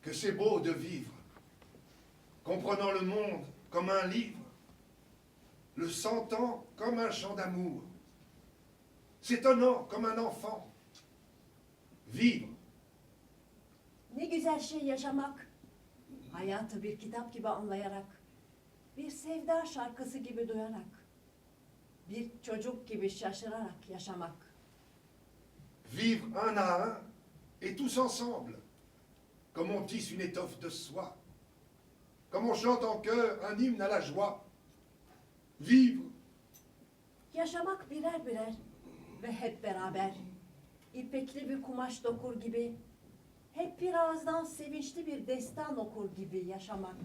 que c'est beau de vivre, comprenant le monde comme un livre, le sentant comme un chant d'amour, s'étonnant comme un enfant. Vivre. Ne güzel şey yaşamak. Hayatı bir kitap gibi anlayarak, bir sevda şarkısı gibi duyarak, bir çocuk gibi şaşırarak yaşamak. Vivre un à un et tous ensemble, comme on tisse une étoffe de soie, comme on chante en chœur un hymne à la joie. Vivre. Yaşamak birer birer ve hep beraber, ipekli bir kumaş dokur gibi, hep bir ağızdan sevinçli bir destan okur gibi yaşamak.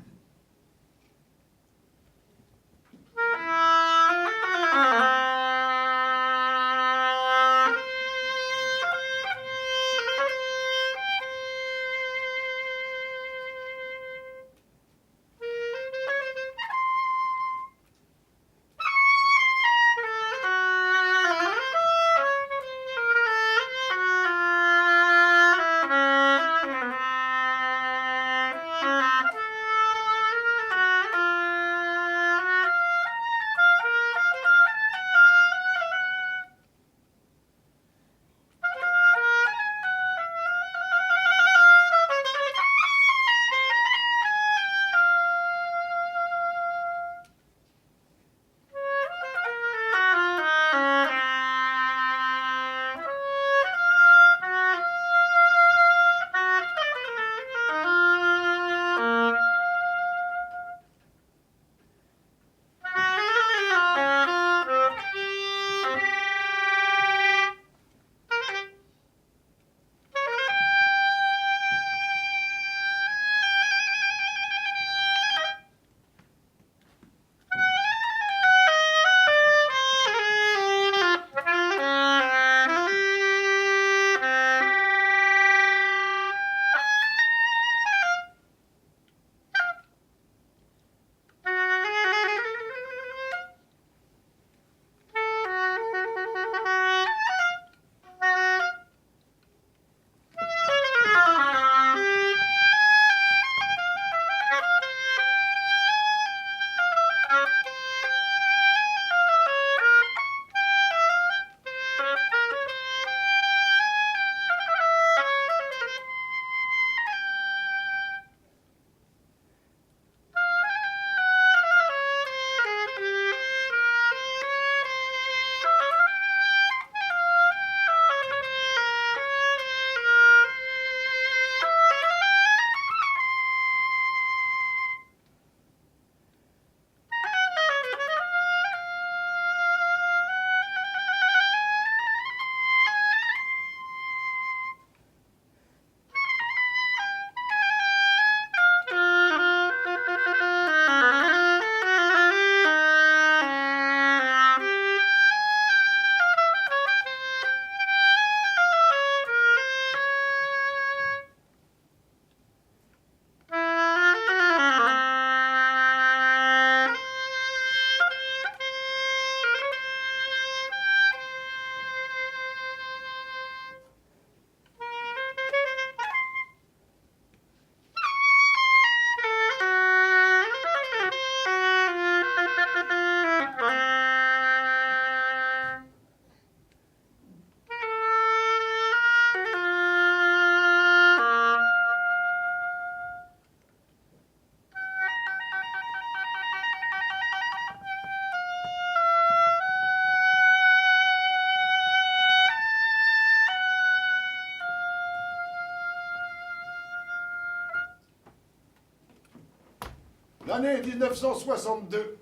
L'année 1962,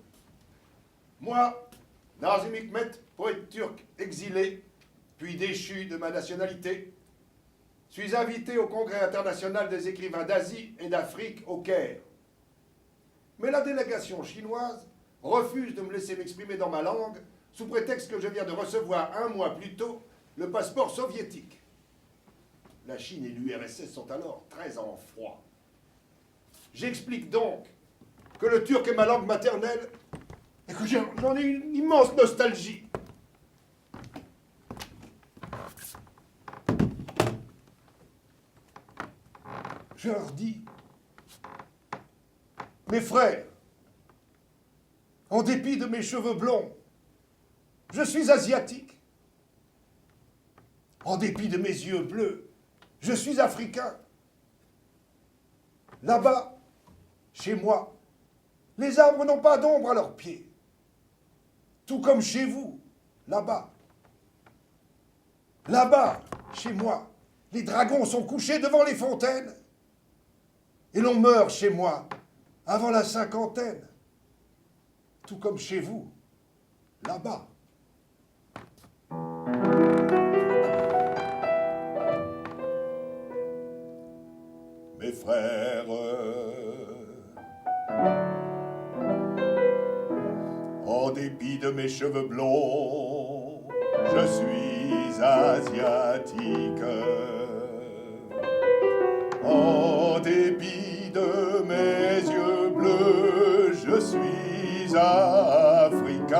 moi, Nazım Hikmet, poète turc exilé, puis déchu de ma nationalité, suis invité au Congrès international des écrivains d'Asie et d'Afrique au Caire. Mais la délégation chinoise refuse de me laisser m'exprimer dans ma langue sous prétexte que je viens de recevoir un mois plus tôt le passeport soviétique. La Chine et l'URSS sont alors très en froid. J'explique donc que le turc est ma langue maternelle et que j'en ai une immense nostalgie. Je leur dis, mes frères, en dépit de mes cheveux blonds, je suis asiatique. En dépit de mes yeux bleus, je suis africain. Là-bas, chez moi, les arbres n'ont pas d'ombre à leurs pieds. Tout comme chez vous, là-bas. Là-bas, chez moi, les dragons sont couchés devant les fontaines. Et l'on meurt chez moi avant la cinquantaine. Tout comme chez vous, là-bas. Mes frères, en dépit de mes cheveux blonds, je suis asiatique. En dépit de mes yeux bleus, je suis africain.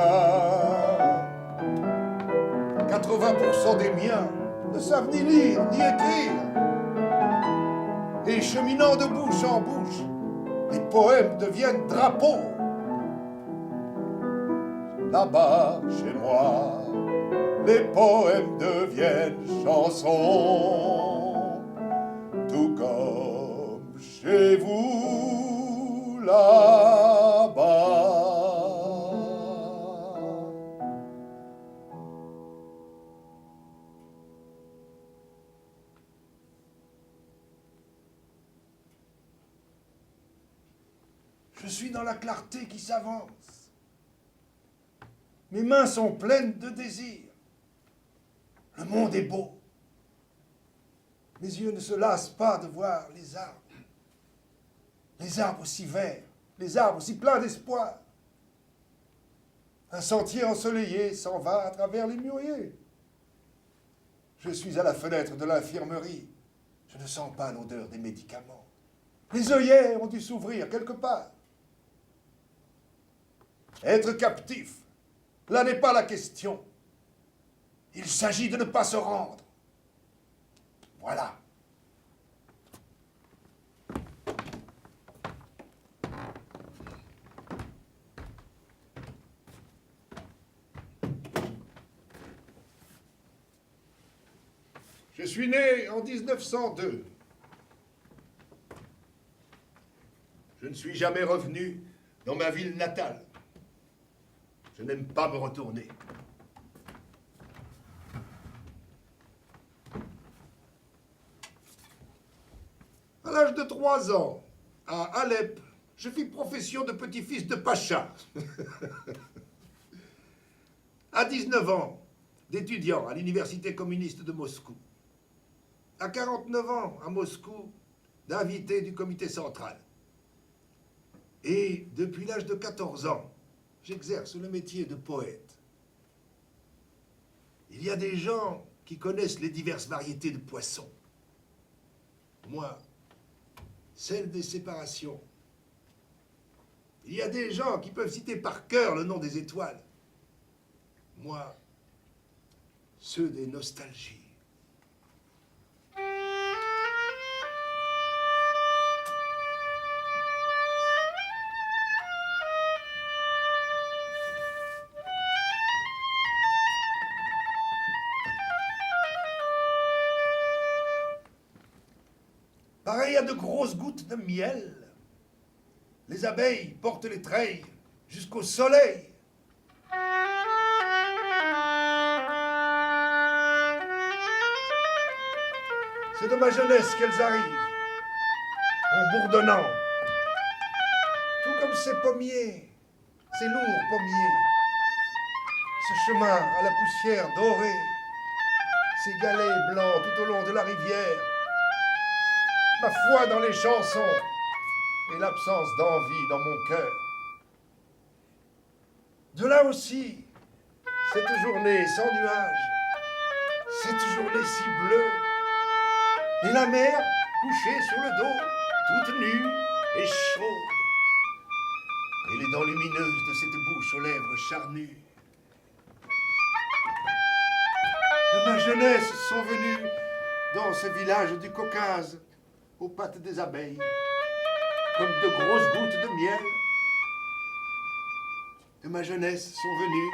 80% des miens ne savent ni lire ni écrire. Et cheminant de bouche en bouche, les poèmes deviennent drapeaux. Là-bas, chez moi, les poèmes deviennent chansons. Tout comme chez vous, là-bas. Je suis dans la clarté qui s'avance. Mes mains sont pleines de désir. Le monde est beau. Mes yeux ne se lassent pas de voir les arbres. Les arbres aussi verts, les arbres aussi pleins d'espoir. Un sentier ensoleillé s'en va à travers les mûriers. Je suis à la fenêtre de l'infirmerie. Je ne sens pas l'odeur des médicaments. Les œillères ont dû s'ouvrir quelque part. Être captif, là n'est pas la question. Il s'agit de ne pas se rendre. Voilà. Je suis né en 1902. Je ne suis jamais revenu dans ma ville natale. Je n'aime pas me retourner. À l'âge de 3 ans, à Alep, je fis profession de petit-fils de Pacha. À 19 ans, d'étudiant à l'université communiste de Moscou. À 49 ans, à Moscou, d'invité du comité central. Et depuis l'âge de 14 ans, j'exerce le métier de poète. Il y a des gens qui connaissent les diverses variétés de poissons. Moi, celle des séparations. Il y a des gens qui peuvent citer par cœur le nom des étoiles. Moi, ceux des nostalgies. Pareil à de grosses gouttes de miel, les abeilles portent les treilles jusqu'au soleil. C'est de ma jeunesse qu'elles arrivent, en bourdonnant, tout comme ces pommiers, ces lourds pommiers, ce chemin à la poussière dorée, ces galets blancs tout au long de la rivière, ma foi dans les chansons et l'absence d'envie dans mon cœur. De là aussi, cette journée sans nuages, cette journée si bleue, et la mer couchée sur le dos, toute nue et chaude, et les dents lumineuses de cette bouche aux lèvres charnues. De ma jeunesse sont venus dans ce village du Caucase aux pattes des abeilles, comme de grosses gouttes de miel, de ma jeunesse sont venues,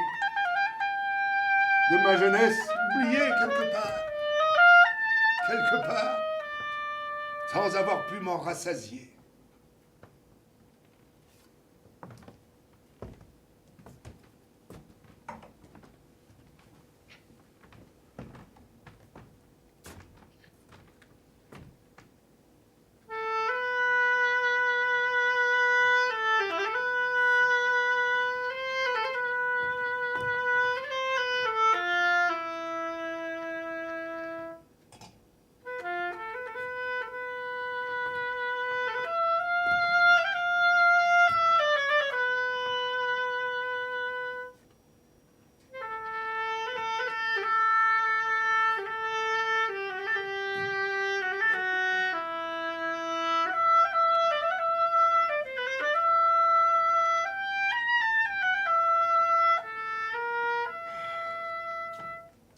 de ma jeunesse oubliée quelque part, sans avoir pu m'en rassasier.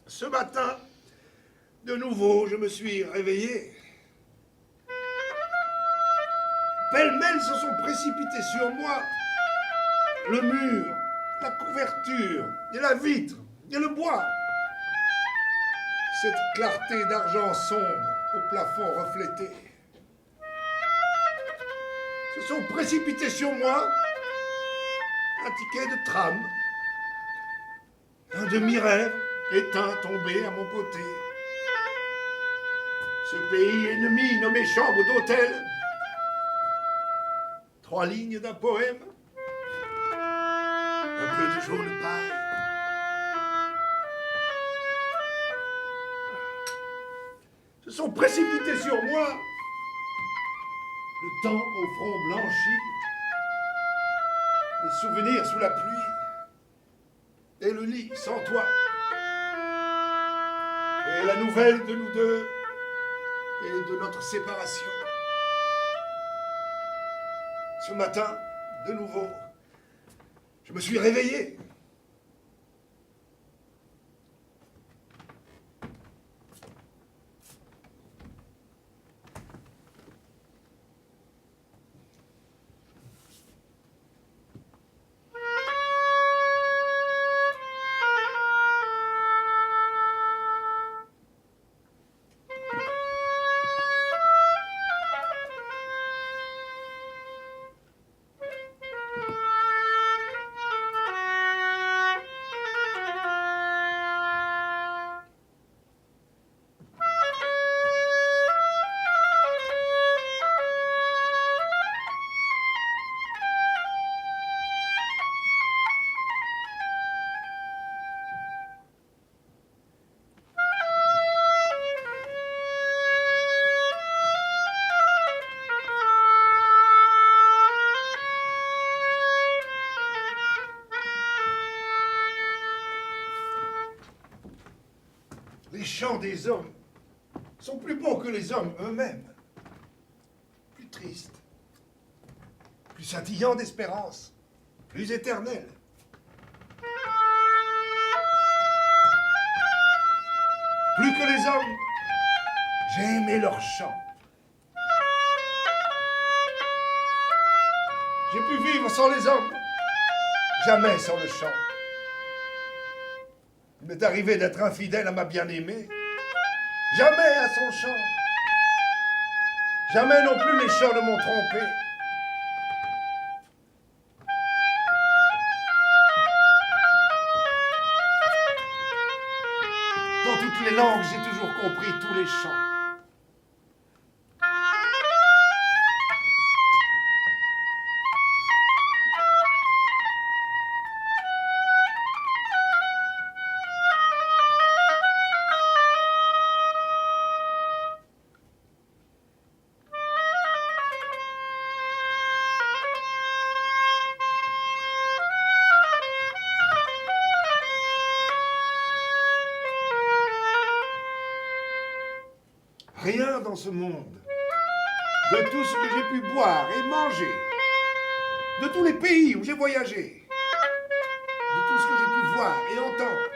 Ce matin, de nouveau, je me suis réveillé. Pêle-mêle se sont précipités sur moi. Le mur, la couverture, et la vitre, et le bois. Cette clarté d'argent sombre au plafond reflété. Se sont précipités sur moi un ticket de tram, un demi-rêve éteint tombé à mon côté. Ce pays ennemi nommé chambre d'hôtel. 3 lignes d'un poème. Un peu de jaune paille. Se sont précipités sur moi. Le temps au front blanchi. Les souvenirs sous la pluie. Et le lit sans toit. Et la nouvelle de nous deux et de notre séparation. Ce matin, de nouveau, je me suis réveillé. Les chants des hommes sont plus beaux que les hommes eux-mêmes, plus tristes, plus scintillants d'espérance, plus éternels. Plus que les hommes, j'ai aimé leurs chants. J'ai pu vivre sans les hommes, jamais sans le chant. Il m'est arrivé d'être infidèle à ma bien-aimée, jamais à son chant. Jamais non plus les chants ne m'ont trompé. Dans toutes les langues, j'ai toujours compris tous les chants. Rien dans ce monde, de tout ce que j'ai pu boire et manger, de tous les pays où j'ai voyagé, de tout ce que j'ai pu voir et entendre,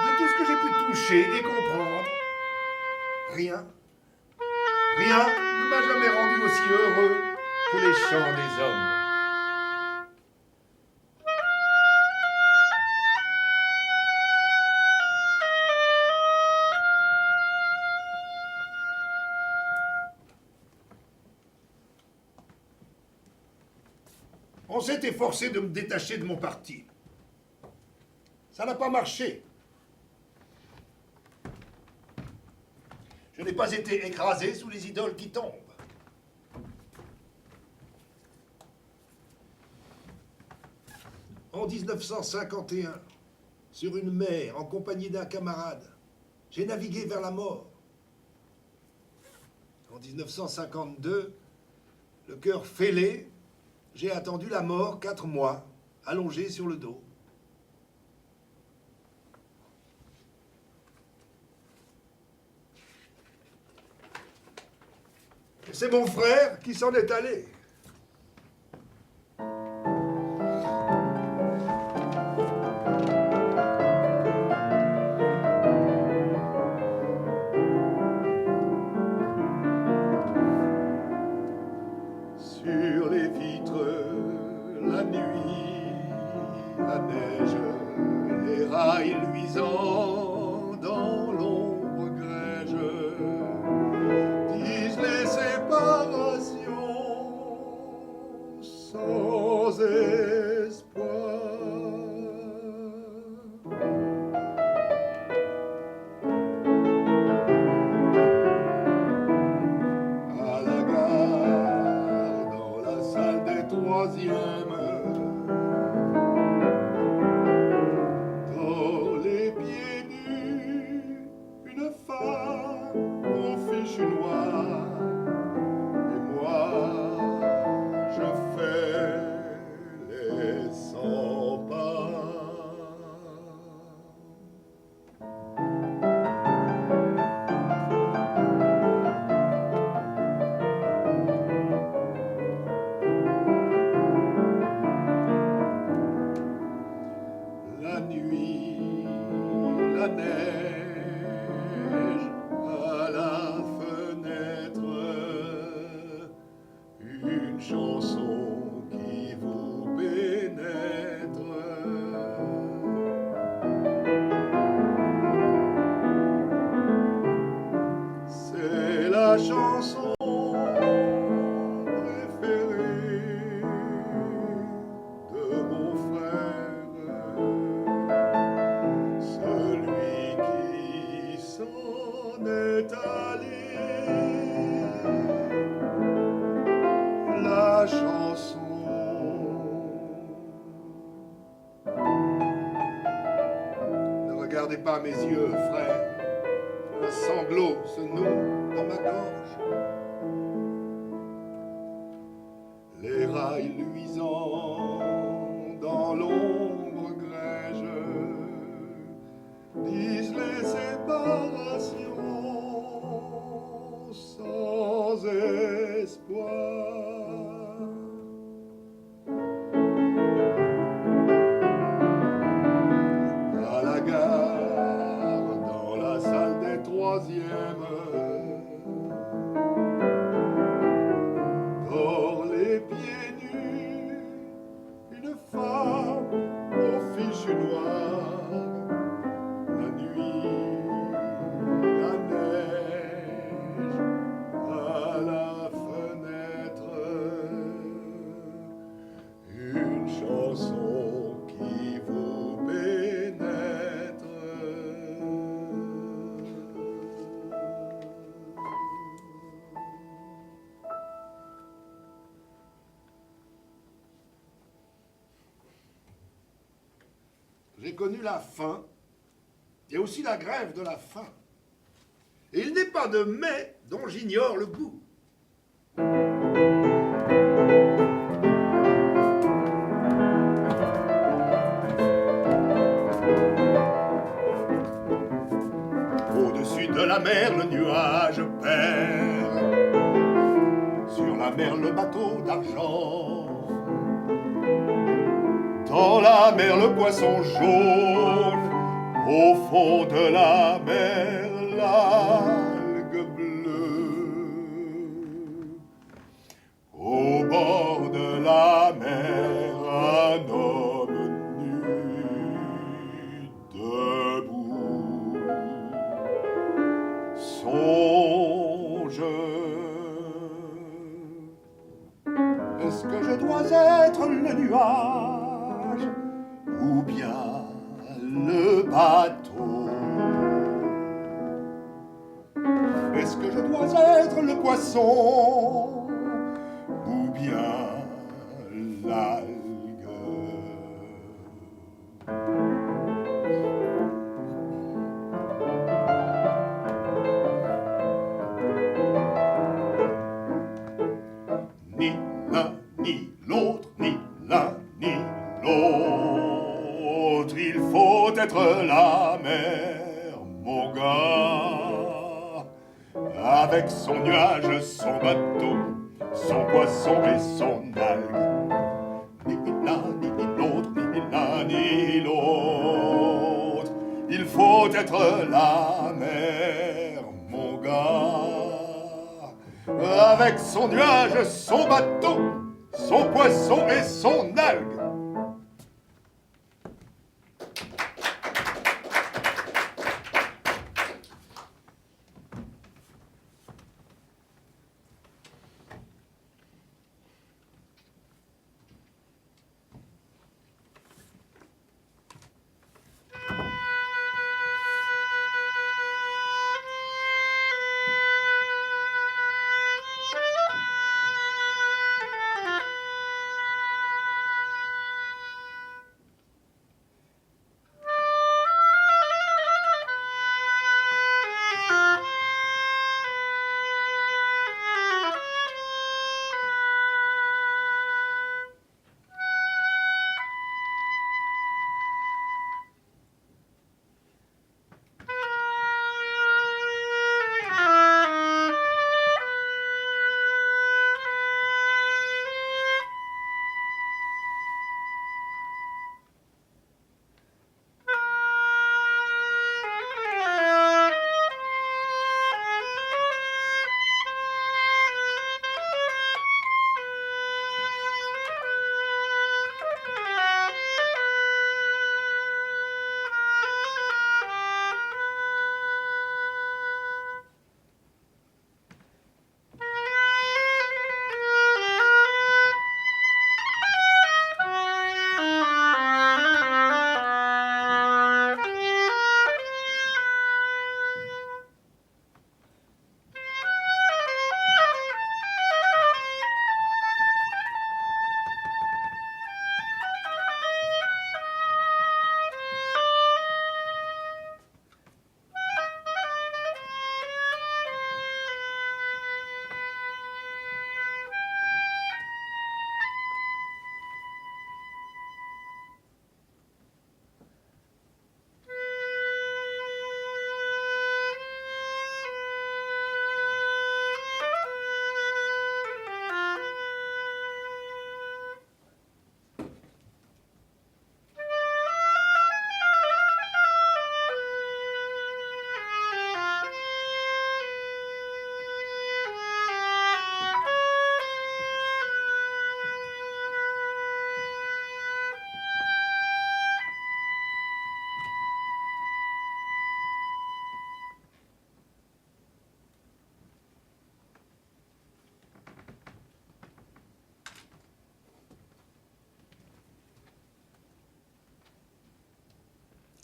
de tout ce que j'ai pu toucher et comprendre, rien ne aussi heureux que les chants des hommes. On s'est efforcé de me détacher de mon parti. Ça n'a pas marché. Je n'ai pas été écrasé sous les idoles qui tombent. En 1951, sur une mer, en compagnie d'un camarade, j'ai navigué vers la mort. En 1952, le cœur fêlé, j'ai attendu la mort 4 mois, allongé sur le dos. Et c'est mon frère qui s'en est allé. Sur les vitres, la nuit, la neige, les rails luisants dans l'ombre grège, disent les séparations sans espoir. À la gare, dans la salle des troisièmes, dans les pieds nus, une femme en fichu noir. Et moi, je fais les 100 pas. La nuit, la neige, à la fenêtre, une chanson qui vous pénètre. C'est la chanson préférée de mon frère, celui qui s'en est allé. La chanson. Ne regardez pas mes yeux, frère. Un sanglot se noue dans ma gorge. Les rails luisants dans l'ombre grège disent les séparations sans espoir. À la gare, dans la salle des troisièmes, dans les pieds nus, une femme au fichu noir. La nuit, la neige, à la fenêtre, une chanson qui vous pénètre. J'ai connu la faim et aussi la grève de la faim. Et il n'est pas de mets dont j'ignore le goût. Au-dessus de la mer, le nuage perd. Sur la mer, le bateau d'argent. Dans la mer, le poisson jaune. Au fond de la mer, l'algue bleue. dois être le nuage ou bien le bateau? Est-ce que je dois être le poisson ou bien l'algue? Ni l'un ni l'autre, ni l'un ni l'autre, il faut être la mer, mon gars, avec son nuage, son bateau, son poisson et son algue. Ni l'un ni l'autre, ni l'un ni l'autre, il faut être la mer, mon gars, avec son nuage, son bateau, son poisson et son algue.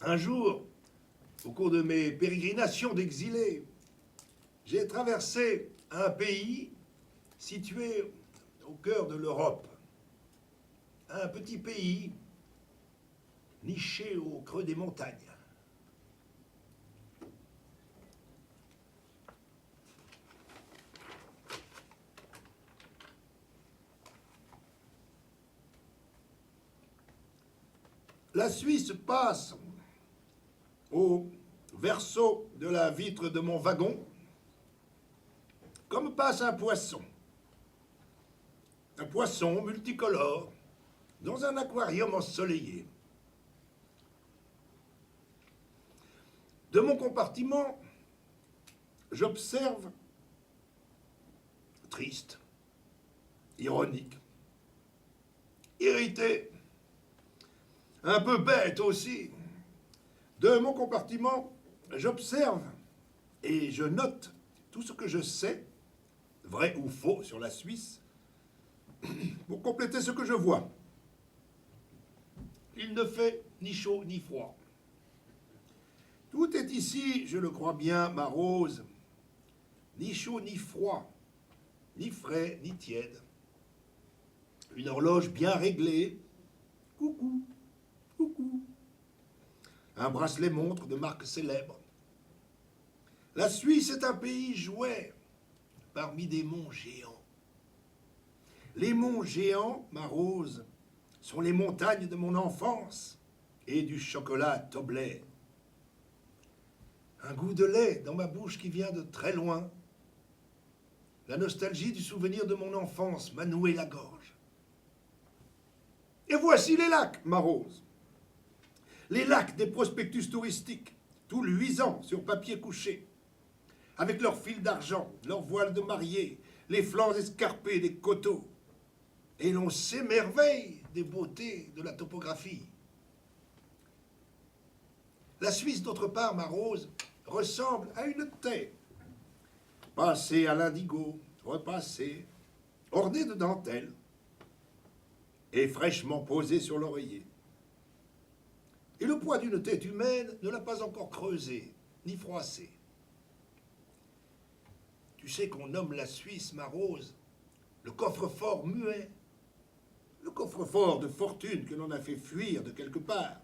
Un jour, au cours de mes pérégrinations d'exilé, j'ai traversé un pays situé au cœur de l'Europe. Un petit pays niché au creux des montagnes. La Suisse passe au verso de la vitre de mon wagon comme passe un poisson. Un poisson multicolore dans un aquarium ensoleillé. De mon compartiment, j'observe, triste, ironique, irrité, un peu bête aussi. De mon compartiment, j'observe et je note tout ce que je sais, vrai ou faux, sur la Suisse, pour compléter ce que je vois. Il ne fait ni chaud ni froid. Tout est ici, je le crois bien, ma rose, ni chaud ni froid, ni frais ni tiède. Une horloge bien réglée, coucou, coucou. Un bracelet montre de marque célèbre. La Suisse est un pays jouet parmi des monts géants. Les monts géants, ma rose, sont les montagnes de mon enfance et du chocolat Toblerone. Un goût de lait dans ma bouche qui vient de très loin. La nostalgie du souvenir de mon enfance m'a noué la gorge. Et voici les lacs, ma rose. Les lacs des prospectus touristiques, tout luisants sur papier couché, avec leurs fils d'argent, leurs voiles de mariée, les flancs escarpés des coteaux. Et l'on s'émerveille des beautés de la topographie. La Suisse, d'autre part, ma rose, ressemble à une thé, passée à l'indigo, repassée, ornée de dentelle, et fraîchement posée sur l'oreiller. Et le poids d'une tête humaine ne l'a pas encore creusée, ni froissée. Tu sais qu'on nomme la Suisse, ma rose, le coffre-fort muet, le coffre-fort de fortune que l'on a fait fuir de quelque part,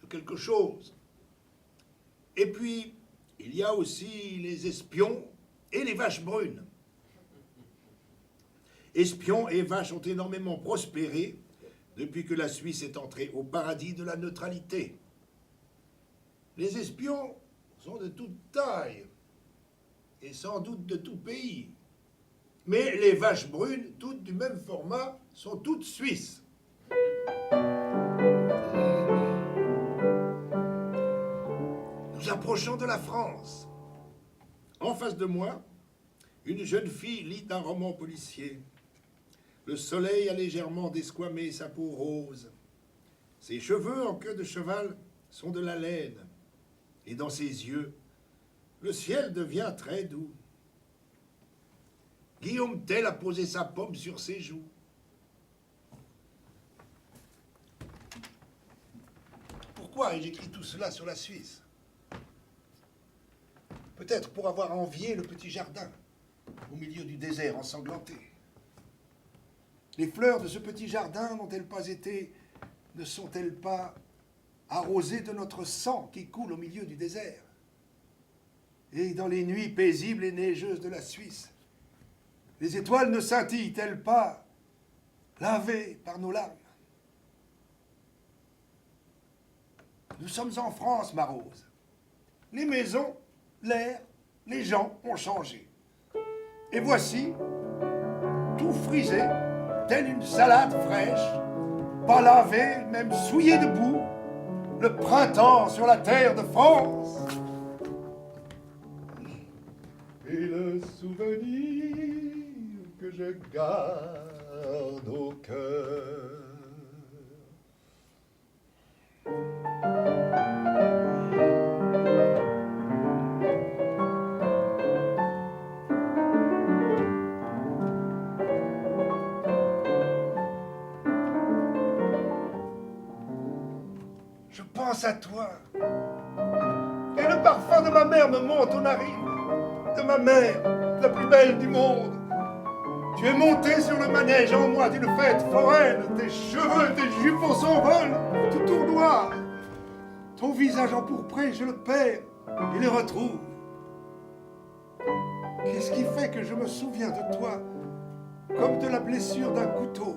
de quelque chose. Et puis, il y a aussi les espions et les vaches brunes. Espions et vaches ont énormément prospéré depuis que la Suisse est entrée au paradis de la neutralité. Les espions sont de toute taille et sans doute de tout pays. Mais les vaches brunes, toutes du même format, sont toutes suisses. Nous approchons de la France. En face de moi, une jeune fille lit un roman policier. Le soleil a légèrement desquamé sa peau rose. Ses cheveux en queue de cheval sont de la laine. Et dans ses yeux, le ciel devient très doux. Guillaume Tell a posé sa paume sur ses joues. Pourquoi ai-je écrit tout cela sur la Suisse? Peut-être pour avoir envié le petit jardin au milieu du désert ensanglanté. Les fleurs de ce petit jardin ne sont-elles pas arrosées de notre sang qui coule au milieu du désert? Et dans les nuits paisibles et neigeuses de la Suisse, les étoiles ne scintillent-elles pas, lavées par nos larmes? Nous sommes en France, ma rose. Les maisons, l'air, les gens ont changé. Et voici, tout frisé, telle une salade fraîche, pas lavée, même souillée de boue, le printemps sur la terre de France. Et le souvenir que je garde au cœur. Je pense à toi. Et le parfum de ma mère me monte aux narines. De ma mère, la plus belle du monde. Tu es monté sur le manège en moi d'une fête foraine. Tes cheveux, tes jupons s'envolent, tout tournoie. Ton visage empourpré, je le perds et le retrouve. Qu'est-ce qui fait que je me souviens de toi comme de la blessure d'un couteau,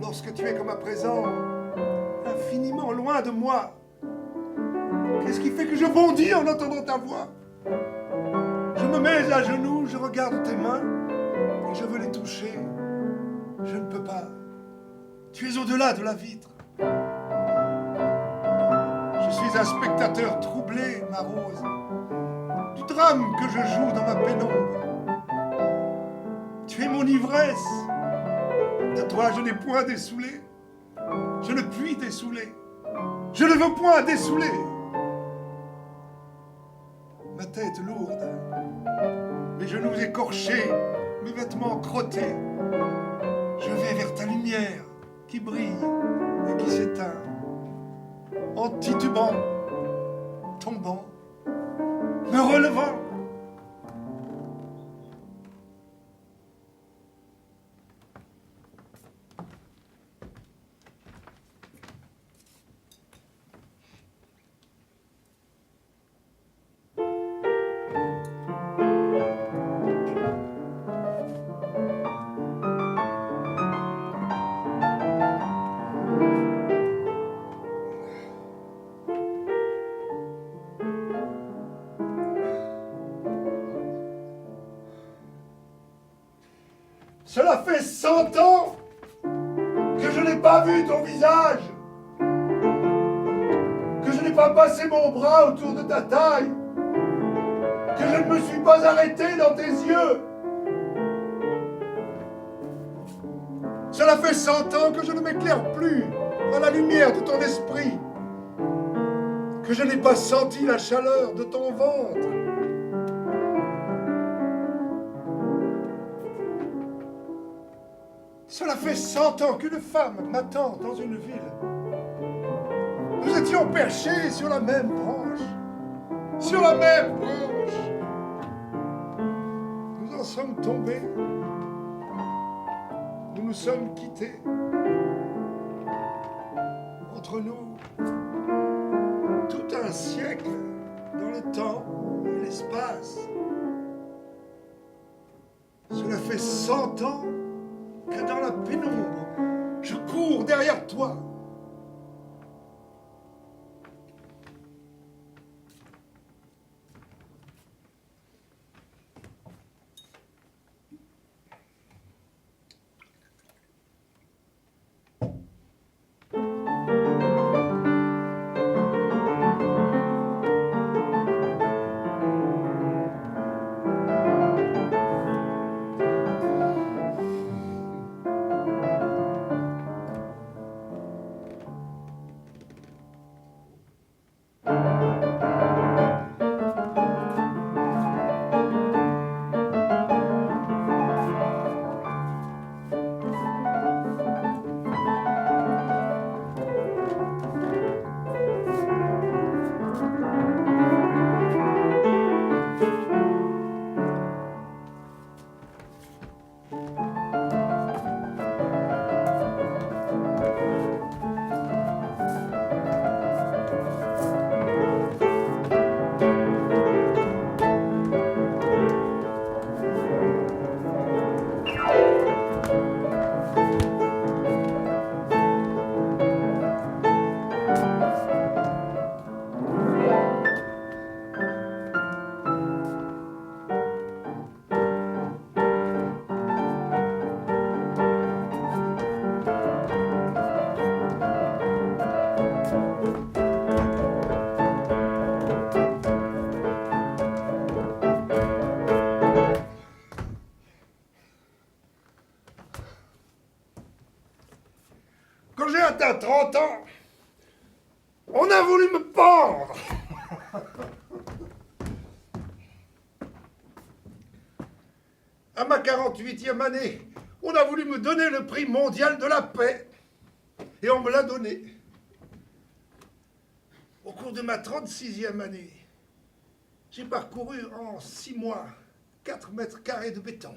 lorsque tu es comme à présent infiniment loin de moi? Qu'est-ce qui fait que je bondis en entendant ta voix? Je me mets à genoux, je regarde tes mains et je veux les toucher. Je ne peux pas. Tu es au-delà de la vitre. Je suis un spectateur troublé, ma rose, du drame que je joue dans ma pénombre. Tu es mon ivresse. De toi, je n'ai point dessoulé. Je ne puis dessouler. Je ne veux point dessouler. Ma tête lourde, mes genoux écorchés, mes vêtements crottés. vers ta lumière qui brille et qui s'éteint, en titubant, tombant, me relevant. Cela fait 100 ans que je n'ai pas vu ton visage, que je n'ai pas passé mon bras autour de ta taille, que je ne me suis pas arrêté dans tes yeux. Cela fait 100 ans que je ne m'éclaire plus à la lumière de ton esprit, que je n'ai pas senti la chaleur de ton ventre. Cela fait 100 ans qu'une femme m'attend dans une ville. Nous étions perchés sur la même branche. Sur la même branche. Nous en sommes tombés. Nous nous sommes quittés. Entre nous, tout un siècle dans le temps et l'espace. Cela fait 100 ans que dans la pénombre, je cours derrière toi. Quand j'ai atteint 30 ans, on a voulu me pendre. À ma 48e année, on a voulu me donner le prix mondial de la paix. Et on me l'a donné. Au cours de ma 36e année, j'ai parcouru en 6 mois 4 mètres carrés de béton.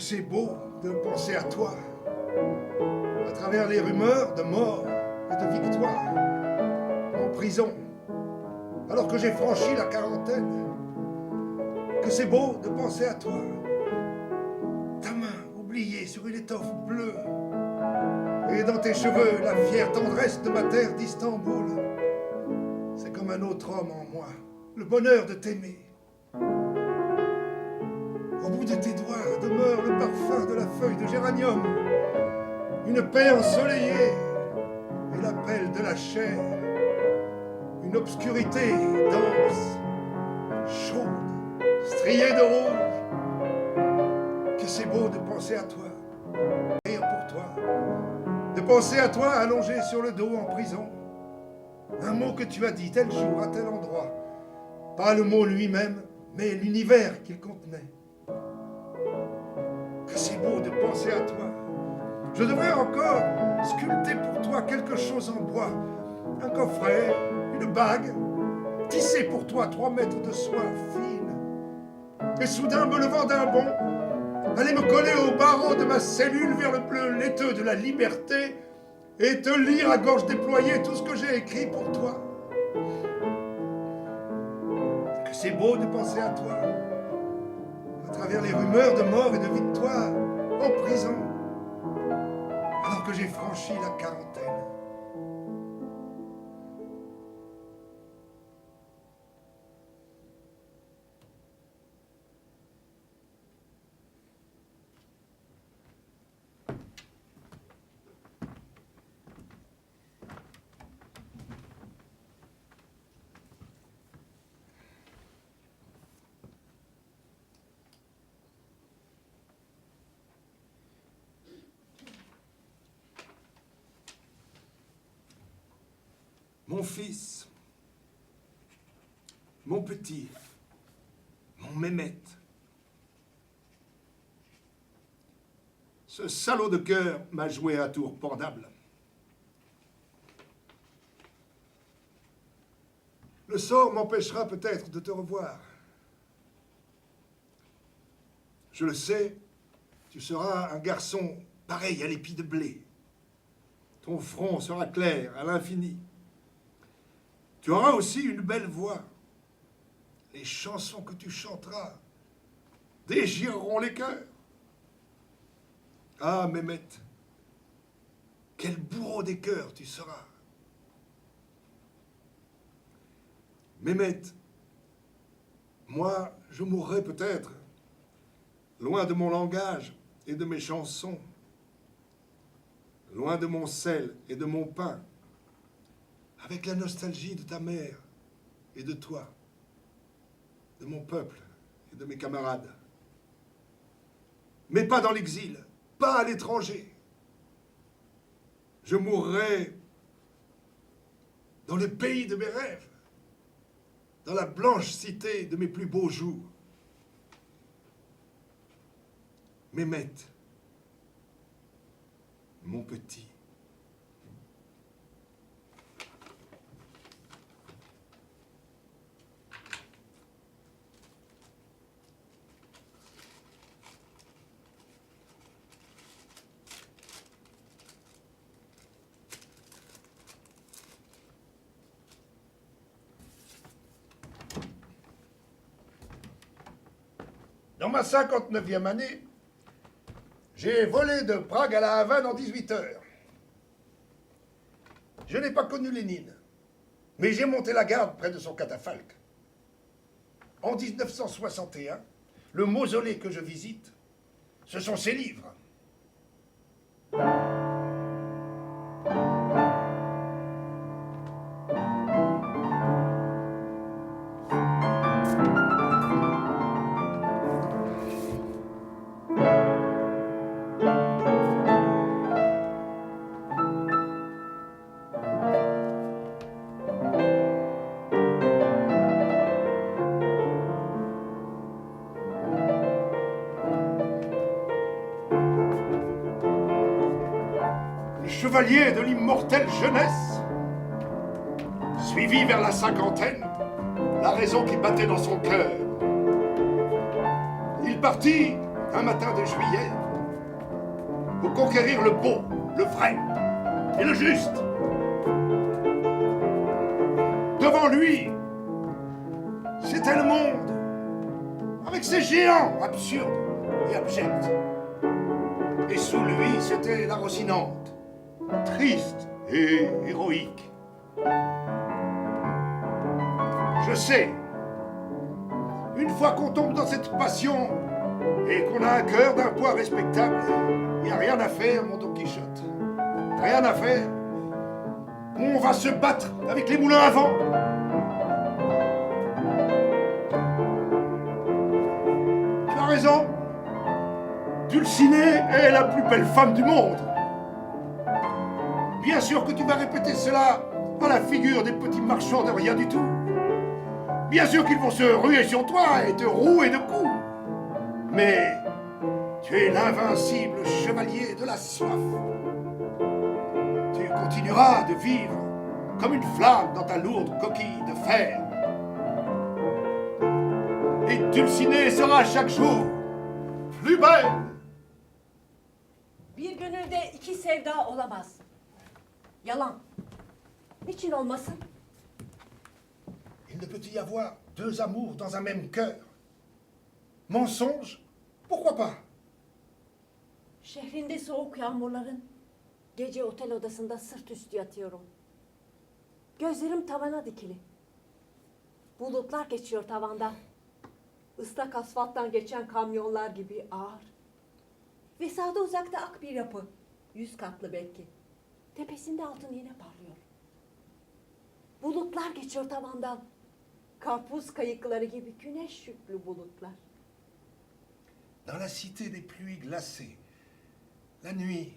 C'est beau de penser à toi, à travers les rumeurs de mort et de victoire, en prison, alors que j'ai franchi la quarantaine. Que c'est beau de penser à toi, ta main oubliée sur une étoffe bleue, et dans tes cheveux la fière tendresse de ma terre d'Istanbul. C'est comme un autre homme en moi, le bonheur de t'aimer. Au bout de tes doigts demeure le parfum de la feuille de géranium, une paix ensoleillée et l'appel de la chair, une obscurité dense, chaude, striée de rouge, que c'est beau de penser à toi, rire pour toi, de penser à toi allongé sur le dos en prison. Un mot que tu as dit tel jour à tel endroit, pas le mot lui-même, mais l'univers qu'il contenait. Que c'est beau de penser à toi. Je devrais encore sculpter pour toi quelque chose en bois, un coffret, une bague, tisser pour toi 3 mètres de soie fine. Et soudain, me levant d'un bond, aller me coller au barreau de ma cellule vers le bleu laiteux de la liberté et te lire à gorge déployée tout ce que j'ai écrit pour toi. Que c'est beau de penser à toi, à travers les rumeurs de mort et de victoire, en prison, alors que j'ai franchi la quarantaine. Mon fils, mon petit, mon Mehmet, ce salaud de cœur m'a joué un tour pendable. Le sort m'empêchera peut-être de te revoir. Je le sais, tu seras un garçon pareil à l'épi de blé. Ton front sera clair à l'infini. Tu auras aussi une belle voix. Les chansons que tu chanteras déchireront les cœurs. Ah, Mehmet, quel bourreau des cœurs tu seras. Mehmet, moi, je mourrai peut-être, loin de mon langage et de mes chansons, loin de mon sel et de mon pain, avec la nostalgie de ta mère et de toi, de mon peuple et de mes camarades. Mais pas dans l'exil, pas à l'étranger. Je mourrai dans le pays de mes rêves, dans la blanche cité de mes plus beaux jours. Mehmet, mon petit. Dans ma 59e année, j'ai volé de Prague à la Havane en 18 heures. Je n'ai pas connu Lénine, mais j'ai monté la garde près de son catafalque. En 1961, le mausolée que je visite, ce sont ses livres. Chevalier de l'immortelle jeunesse, suivi vers la 50aine, la raison qui battait dans son cœur. Il partit un matin de juillet pour conquérir le beau, le vrai et le juste. Devant lui, c'était le monde, avec ses géants absurdes et abjects. Et sous lui, c'était la Rocinante, triste et héroïque. Je sais, une fois qu'on tombe dans cette passion et qu'on a un cœur d'un poids respectable, il n'y a rien à faire, mon Don Quichotte. Rien à faire. On va se battre avec les moulins à vent. Tu as raison. Dulcinée est la plus belle femme du monde. Bien sûr que tu vas répéter cela à la figure des petits marchands de rien du tout. Bien sûr qu'ils vont se ruer sur toi et te rouer de coups. Mais tu es l'invincible chevalier de la soif. Tu continueras de vivre comme une flamme dans ta lourde coquille de fer. Et Dulcinée sera chaque jour plus belle. Bir gönülde iki sevda olamaz. Yalan. Niçin olmasın? Il ne peut y avoir deux amours dans un même cœur. Mensonge? Pourquoi pas? Şehrinde soğuk yağmurların, gece otel odasında sırt üstü yatıyorum. Gözlerim tavana dikili. Bulutlar geçiyor tavanda. Islak asfalttan geçen kamyonlar gibi ağır. Ve sağda uzakta ak bir yapı. 100 katlı belki. Tepesinde altın iğne parlıyor. Bulutlar geçiyor tavandan. Karpuz kayıkları gibi güneş yüklü bulutlar. Dans la cité des pluies glacées, la nuit,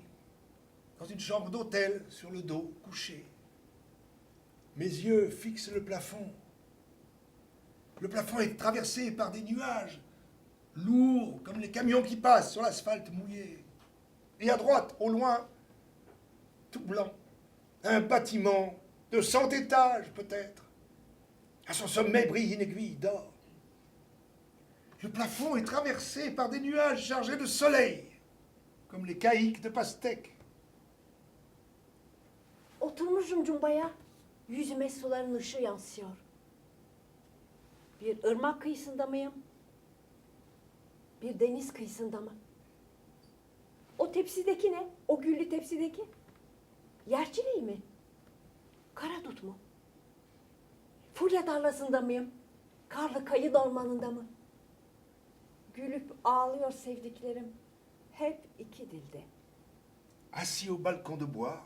dans une chambre d'hôtel, sur le dos, couché. Mes yeux fixent le plafond. Le plafond est traversé par des nuages, lourds comme les camions qui passent sur l'asphalte mouillé. Et à droite, au loin, tout blanc, un bâtiment de 100 étages peut-être. À son sommet brille une aiguille d'or. Le plafond est traversé par des nuages chargés de soleil, comme les caïques de pastèque. Oturmuşum cumbaya, yüzüme suların ışığı yansıyor. Bir ırmak kıyısında mıyım? Bir deniz kıyısında mı? O tepsideki ne? O güllü tepsideki? Yer çileği mi? Karadut mu? Fulya tarlasında mıyım? Karlı kayı ormanında mı? Gülüp ağlıyor sevdiklerim. Hep iki dilde. Assis au balcon de bois,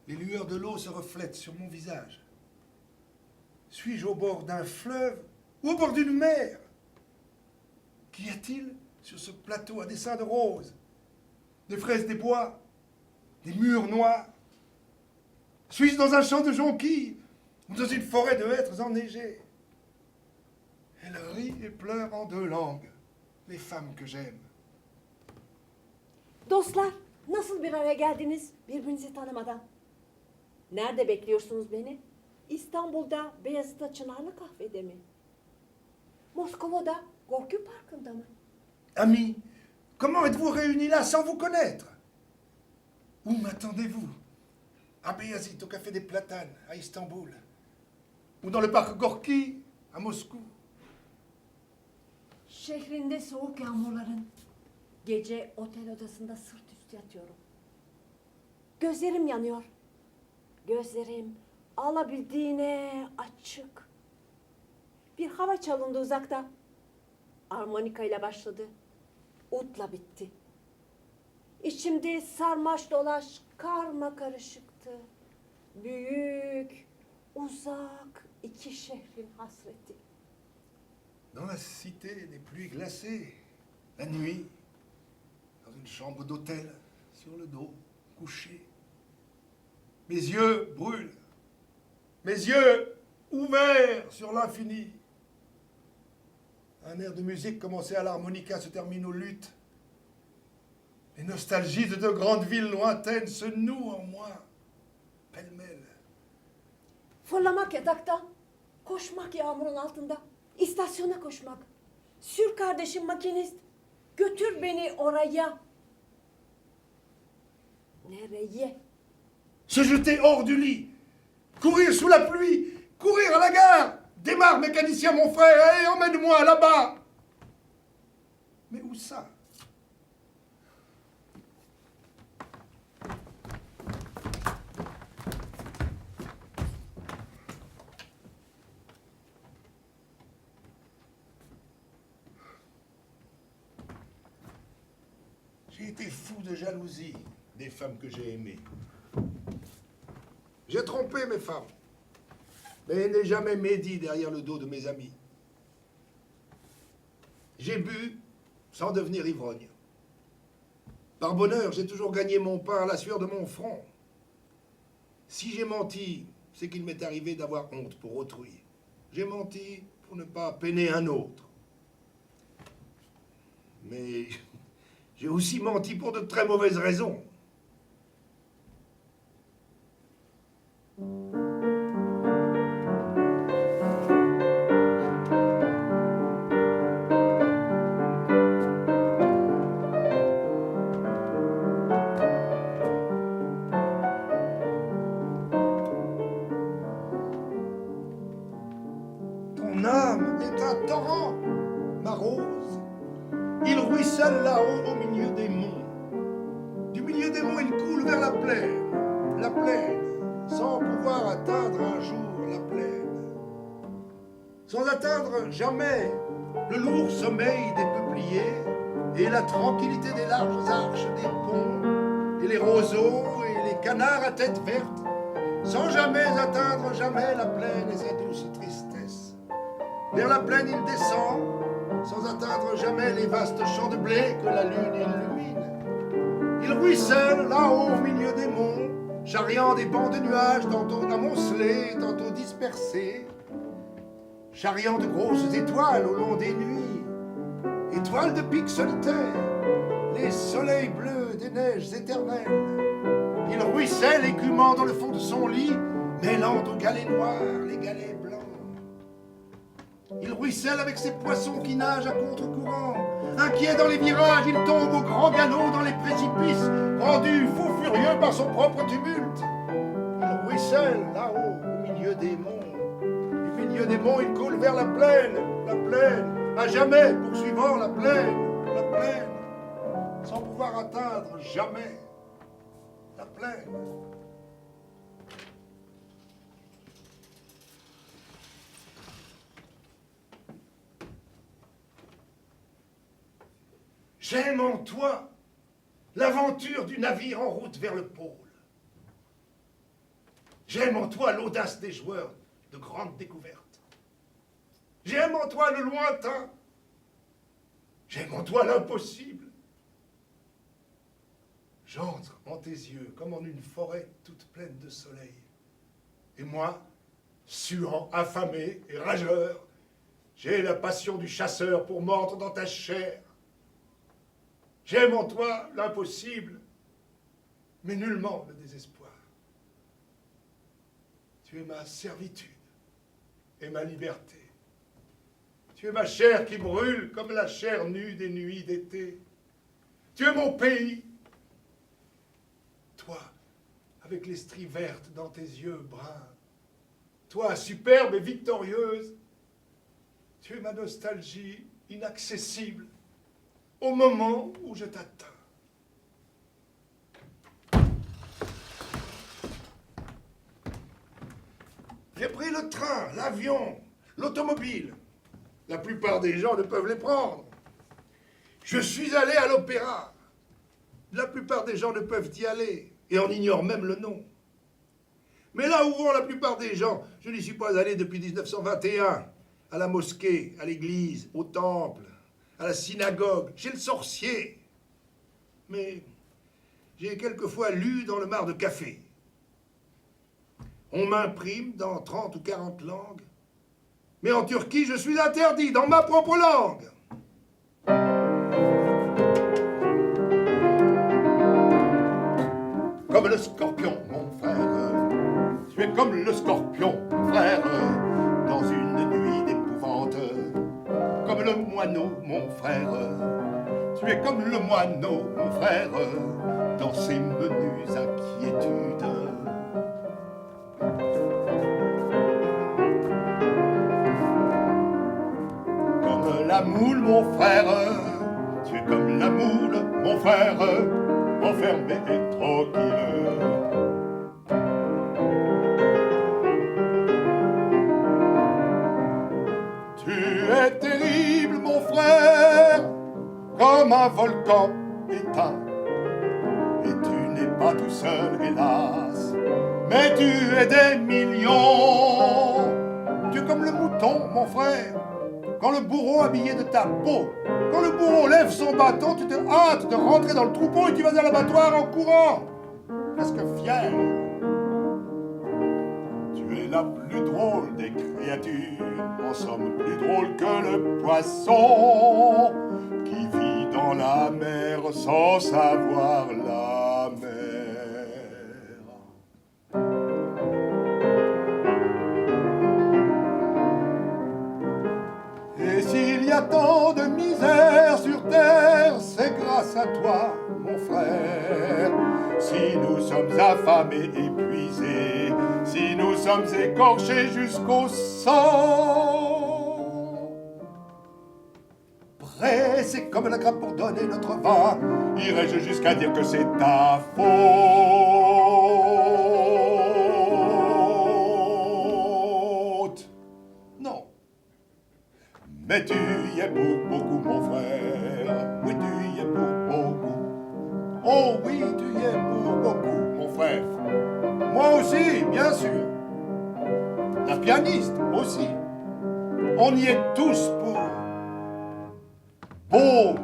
les lueurs de l'eau se reflètent sur mon visage. Suis-je au bord d'un fleuve ou au bord d'une mer? Qu'y a-t-il sur ce plateau à dessin de roses? Des fraises des bois, des murs noirs? Suis-je dans un champ de jonquilles ou dans une forêt de hêtres enneigées? Elle rit et pleure en deux langues, les femmes que j'aime. Dostlar, nasıl bir araya geldiniz birbirinizi tanımadan? Nerede bekliyorsunuz beni? İstanbul'da Beyazıt'ta Çınarlı Kahve'de mi? Moskova'da Gorki Parkı'nda mı? Amis, comment êtes-vous réunis là sans vous connaître? Où m'attendez-vous? À Beyazıt, au Café des Platanes, à Istanbul? Ou dans le parc Gorki, à Moscou? Şehrinde soğuk yağmurların, gece otel odasında sırt üstü yatıyorum. Gözlerim yanıyor. Gözlerim alabildiğine açık. Bir hava çalındı uzakta. Armonika ile başladı. Utla bitti. İçimde sarmaş dolaş karma karışıktı. Büyük, uzak iki şehrin hasreti. Dans la cité des pluies glacées, la nuit, dans une chambre d'hôtel, sur le dos, couché. Mes yeux brûlent, mes yeux ouverts sur l'infini. Un air de musique commencé à l'harmonica se termine au luth. Les nostalgies de deux grandes villes lointaines se nouent en moi, pêle-mêle. Fırlamak yataktan, koşmak yağmurun altında, istasyona koşmak. Sür kardeşim makinist, götür beni oraya. Nereye? Se jeter hors du lit, courir sous la pluie, courir à la gare. Démarre, mécanicien, mon frère, et emmène-moi là-bas. Mais où ça? J'ai été fou de jalousie des femmes que j'ai aimées. J'ai trompé mes femmes, mais n'ai jamais médit derrière le dos de mes amis. J'ai bu sans devenir ivrogne. Par bonheur, j'ai toujours gagné mon pain à la sueur de mon front. Si j'ai menti, c'est qu'il m'est arrivé d'avoir honte pour autrui. J'ai menti pour ne pas peiner un autre. Mais j'ai aussi menti pour de très mauvaises raisons. Ton âme est un torrent, ma rose. Il ruisselle là-haut au milieu des monts. Du milieu des monts, il coule vers la plaine, sans pouvoir atteindre un jour la plaine. Sans atteindre jamais le lourd sommeil des peupliers et la tranquillité des larges arches des ponts et les roseaux et les canards à tête verte, sans jamais atteindre jamais la plaine et sa douce tristesse. Vers la plaine, il descend, sans atteindre jamais les vastes champs de blé que la lune illumine. Il ruisselle là-haut au milieu des monts, charriant des bancs de nuages, tantôt amoncelés, tantôt dispersés, charriant de grosses étoiles au long des nuits, étoiles de pics solitaires, les soleils bleus des neiges éternelles. Il ruisselle écumant dans le fond de son lit, mêlant aux galets noirs les galets blancs. Il ruisselle avec ses poissons qui nagent à contre-courant. Inquiet dans les virages, il tombe au grand galop dans les précipices, rendu fou furieux par son propre tumulte. Il ruisselle là-haut, au milieu des monts. Du milieu des monts, il coule vers la plaine, à jamais poursuivant la plaine, sans pouvoir atteindre jamais la plaine. J'aime en toi l'aventure du navire en route vers le pôle. J'aime en toi l'audace des joueurs de grandes découvertes. J'aime en toi le lointain. J'aime en toi l'impossible. J'entre en tes yeux comme en une forêt toute pleine de soleil. Et moi, suant, affamé et rageur, j'ai la passion du chasseur pour mordre dans ta chair. J'aime en toi l'impossible, mais nullement le désespoir. Tu es ma servitude et ma liberté. Tu es ma chair qui brûle comme la chair nue des nuits d'été. Tu es mon pays. Toi, avec les stries vertes dans tes yeux bruns. Toi, superbe et victorieuse. Tu es ma nostalgie inaccessible. Au moment où je t'atteins. J'ai pris le train, l'avion, l'automobile. La plupart des gens ne peuvent les prendre. Je suis allé à l'opéra. La plupart des gens ne peuvent y aller et en ignorent même le nom. Mais là où vont la plupart des gens, je n'y suis pas allé depuis 1921. À la mosquée, à l'église, au temple, à la synagogue, chez le sorcier. Mais j'ai quelquefois lu dans le mar de café. On m'imprime dans 30 ou 40 langues. Mais en Turquie, je suis interdit dans ma propre langue. Comme le scorpion, mon frère. Tu es comme le scorpion, mon frère, dans une nuit d'épouvante. Comme le moineau, mon frère. Tu es comme le moineau, mon frère, dans ses menues inquiétudes. Comme la moule, mon frère, tu es comme la moule, mon frère, enfermé et tranquille. Tu es terrible, mon frère, comme un volcan éteint. Et tu n'es pas tout seul, hélas, Mais tu es des millions. Tu es comme le mouton, mon frère. Quand le bourreau habillé de ta peau, quand le bourreau lève son bâton, tu te hâtes de rentrer dans le troupeau et tu vas à l'abattoir en courant, presque fier. Tu es la plus drôle des créatures, en somme plus drôle que le poisson qui vit dans la mer sans savoir la mer. Et s'il y a tant de misère sur terre, c'est grâce à toi, mon frère. Si nous sommes affamés, épuisés, si nous sommes écorchés jusqu'au sang, pressés comme la grappe pour donner notre vin, irais-je jusqu'à dire que c'est ta faute? Non. Mais tu y es pour beaucoup, mon frère. Oui, tu y es pour beaucoup. Oh oui, tu y es pour beaucoup, mon frère. Moi aussi, bien sûr. La pianiste aussi. On y est tous pour beaucoup.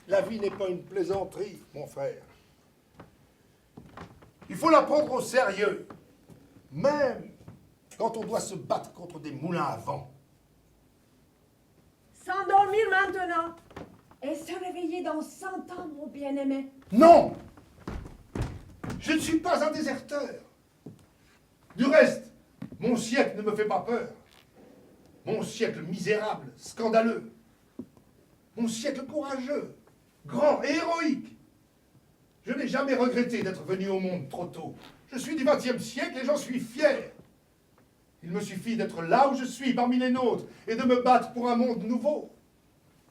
La vie n'est pas une plaisanterie, mon frère. Il faut la prendre au sérieux, même quand on doit se battre contre des moulins à vent. S'endormir maintenant et se réveiller dans 100 ans, mon bien-aimé. Non! Je ne suis pas un déserteur. Du reste, mon siècle ne me fait pas peur. Mon siècle misérable, scandaleux. Mon siècle courageux, grand et héroïque. Je n'ai jamais regretté d'être venu au monde trop tôt. Je suis du XXe siècle et j'en suis fier. Il me suffit d'être là où je suis, parmi les nôtres, et de me battre pour un monde nouveau.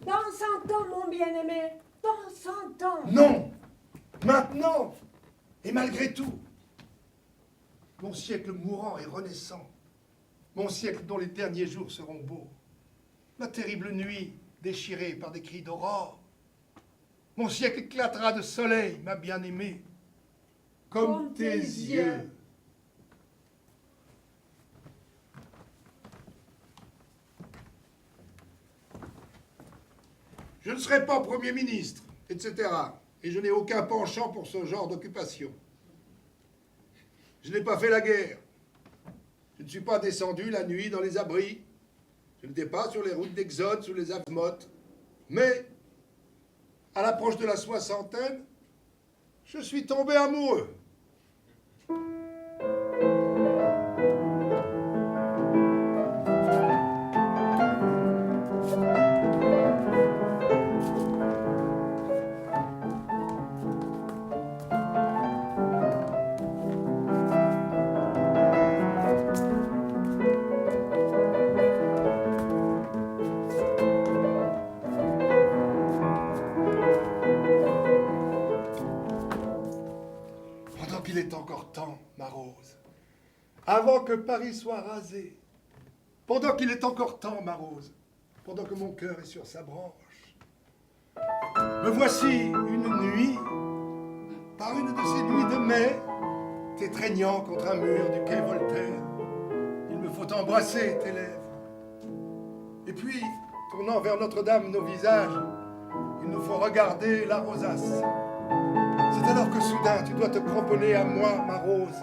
Dans 100 ans, mon bien-aimé, dans 100 ans. Non! Maintenant! Et malgré tout, mon siècle mourant et renaissant, mon siècle dont les derniers jours seront beaux, ma terrible nuit déchirée par des cris d'aurore, mon siècle éclatera de soleil, ma bien-aimée, comme tes yeux. Je ne serai pas Premier ministre, etc. Et je n'ai aucun penchant pour ce genre d'occupation. Je n'ai pas fait la guerre. Je ne suis pas descendu la nuit dans les abris. Je n'étais pas sur les routes d'Exode sous les aphmotes. Mais, à l'approche de la soixantaine, je suis tombé amoureux. Il est encore temps, ma rose, avant que Paris soit rasé, pendant qu'il est encore temps, ma rose, pendant que mon cœur est sur sa branche. Me voici une nuit, par une de ces nuits de mai, t'étreignant contre un mur du quai Voltaire. Il me faut embrasser tes lèvres. Et puis, tournant vers Notre-Dame nos visages, il nous faut regarder la rosace. C'est alors que soudain tu dois te cramponner à moi, ma rose,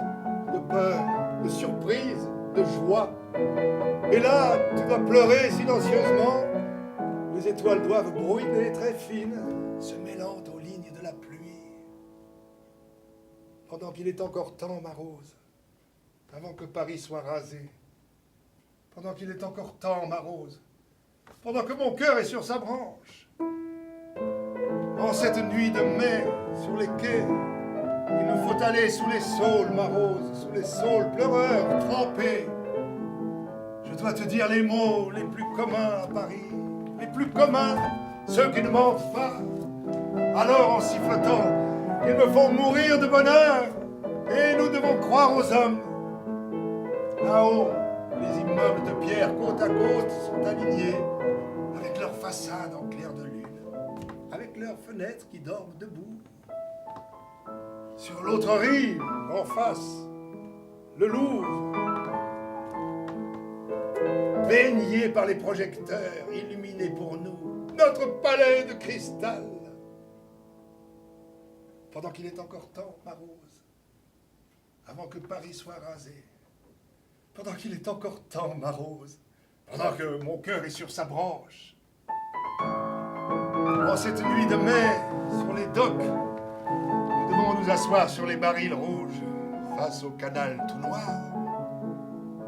de peur, de surprise, de joie. Et là, tu dois pleurer silencieusement. Les étoiles doivent bruiner très fines, se mêlant aux lignes de la pluie. Pendant qu'il est encore temps, ma rose, avant que Paris soit rasé. Pendant qu'il est encore temps, ma rose, pendant que mon cœur est sur sa branche. En cette nuit de mai, sur les quais, il nous faut aller sous les saules, ma rose, sous les saules pleureurs, trempés. Je dois te dire les mots les plus communs à Paris, les plus communs, ceux qui ne mentent pas. Alors, en sifflotant, ils me font mourir de bonheur, et nous devons croire aux hommes. Là-haut, les immeubles de pierre côte à côte sont alignés, avec leurs façades en clair de lune, avec leurs sans fenêtre qui dorment debout. Sur l'autre rive, en face, le Louvre, baigné par les projecteurs, illuminé pour nous, notre palais de cristal. Pendant qu'il est encore temps, ma rose, avant que Paris soit rasé, pendant qu'il est encore temps, ma rose, pendant que mon cœur est sur sa branche, en cette nuit de mai, sur les docks, nous devons nous asseoir sur les barils rouges, face au canal tout noir.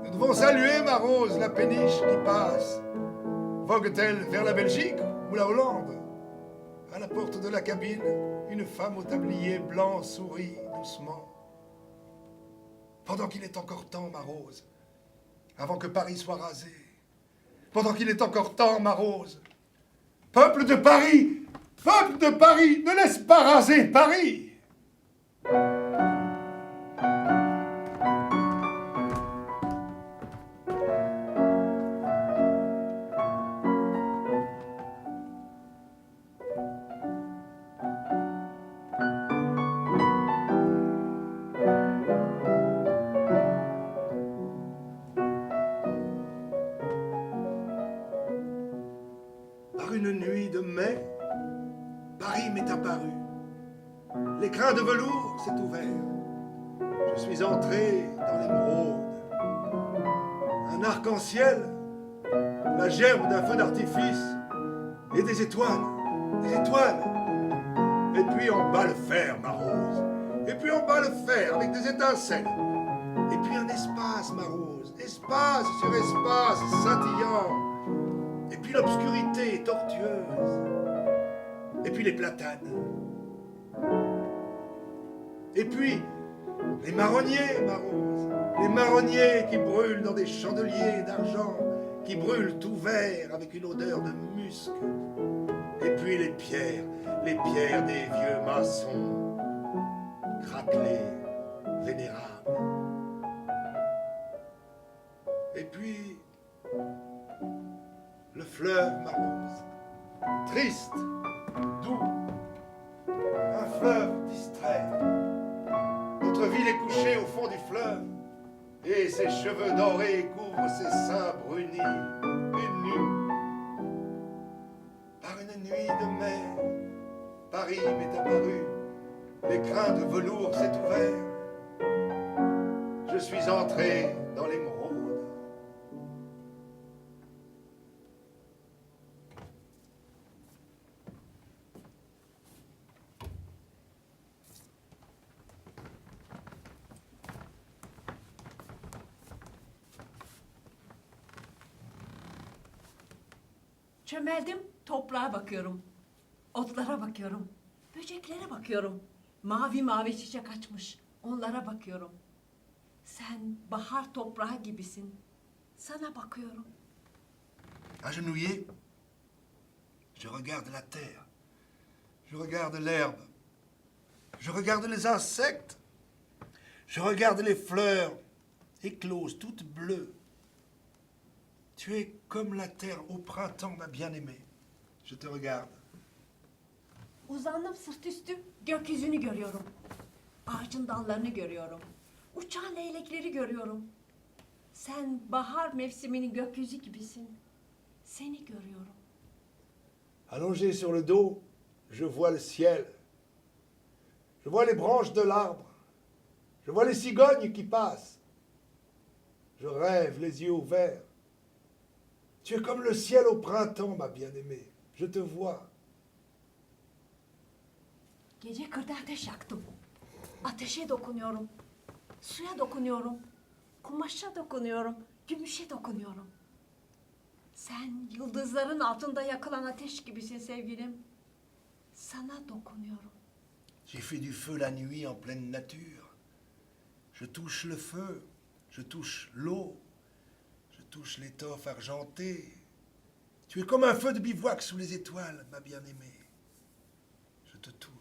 Nous devons saluer, ma rose, la péniche qui passe. Vogue-t-elle vers la Belgique ou la Hollande? À la porte de la cabine, une femme au tablier blanc sourit doucement. Pendant qu'il est encore temps, ma rose, avant que Paris soit rasé, pendant qu'il est encore temps, ma rose, peuple de Paris, ne laisse pas raser Paris! Par une nuit de mai, Paris m'est apparu. L'écrin de velours s'est ouvert. Je suis entré dans l'émeraude. Un arc-en-ciel, la gerbe d'un feu d'artifice et des étoiles, Et puis on bat le fer, ma rose. Et puis on bat le fer avec des étincelles. Et puis un espace, ma rose. Espace sur espace scintillant. Et puis l'obscurité tortueuse. Et puis les platanes. Et puis les marronniers, ma rose. Les marronniers qui brûlent dans des chandeliers d'argent, qui brûlent tout vert avec une odeur de musc. Et puis les pierres des vieux maçons, craquelées, vénérables. Et puis le fleuve, ma rose, triste, doux, un fleuve distrait. Notre ville est couchée au fond du fleuve, et ses cheveux dorés couvrent ses seins brunis et nus. Par une nuit de mai, Paris m'est apparu, l'écrin de velours s'est ouvert. Je suis entré dans l'émeraude. Çömeldim, toprağa bakıyorum. Otlara bakıyorum. Böceklere bakıyorum. Mavi mavi çiçek açmış. Onlara bakıyorum. Sen bahar toprağı gibisin. Sana bakıyorum. Agenouillé, je regarde la terre, je regarde l'herbe, je regarde les insectes, je regarde les fleurs écloses, toutes bleues. Tu es comme la terre au printemps, ma bien-aimée. Je te regarde. Uzandım sırt üstü, gökyüzünü görüyorum. Ağacın dallarını görüyorum. Uçan leylekleri görüyorum. Sen bahar mevsiminin gökyüzü gibisin. Seni görüyorum. Allongé sur le dos, je vois le ciel. Je vois les branches de l'arbre. Je vois les cigognes qui passent. Je rêve les yeux ouverts. Tu es comme le ciel au printemps, ma bien-aimée. Je te vois. Gece kırda ateş yaktım. Ateşe dokunuyorum. Suya dokunuyorum. Kumaşa dokunuyorum. Gümüşe dokunuyorum. Sen yıldızların altında yakılan ateş gibisin sevgilim. Sana dokunuyorum. J'ai fait du feu la nuit en pleine nature. Je touche le feu, je touche l'eau, je touche l'étoffe argentée. Tu es comme un feu de bivouac sous les étoiles, ma bien-aimée. Je te touche.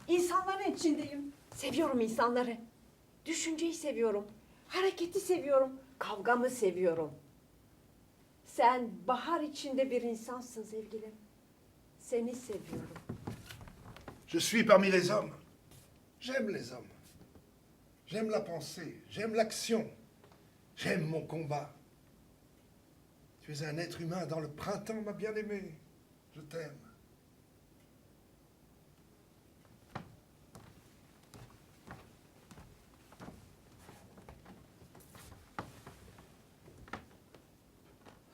İnsanların içindeyim. Seviyorum insanları. Düşünceyi seviyorum. Hareketi seviyorum. Kavgamı seviyorum. Sen bahar içinde bir insansın sevgilim. seni seviyorum. Je suis parmi les hommes. J'aime les hommes. J'aime la pensée, j'aime l'action, j'aime mon combat. Tu es un être humain dans le printemps, ma bien-aimée. Je t'aime.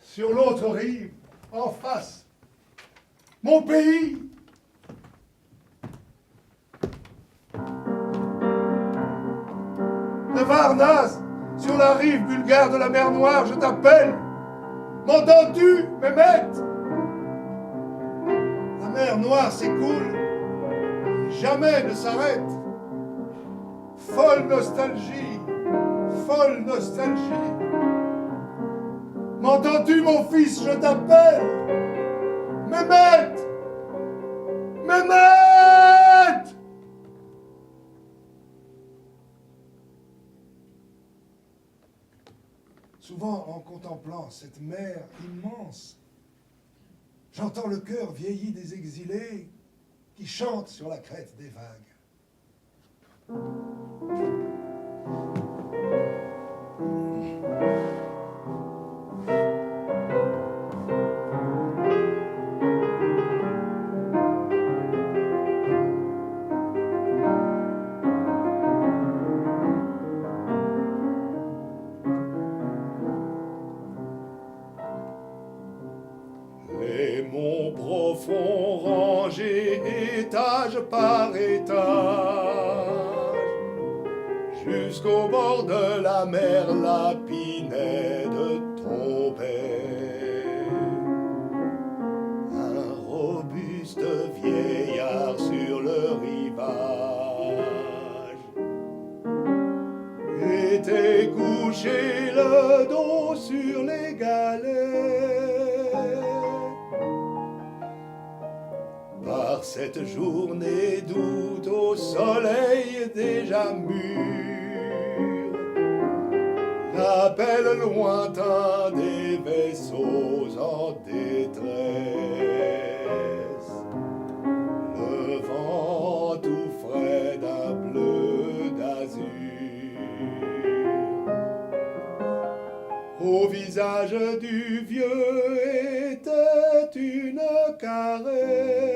Sur l'autre rive, en face, mon pays. De Varnaz, sur la rive bulgare de la mer Noire, je t'appelle. M'entends-tu, Mehmet? La mer Noire s'écoule, jamais ne s'arrête. Folle nostalgie, folle nostalgie. M'entends-tu, mon fils, je t'appelle? Mehmet! Mehmet! Souvent, en contemplant cette mer immense, j'entends le cœur vieilli des exilés qui chantent sur la crête des vagues. Les monts profonds rangés étage par étage, jusqu'au bord de la mer, la Pinède tombait. Un robuste vieillard sur le rivage était couché le dos sur les galets. Par cette journée d'août au soleil déjà mûr, l'appel lointain des vaisseaux en détresse, le vent tout frais d'un bleu d'azur, au visage du vieux était une caresse.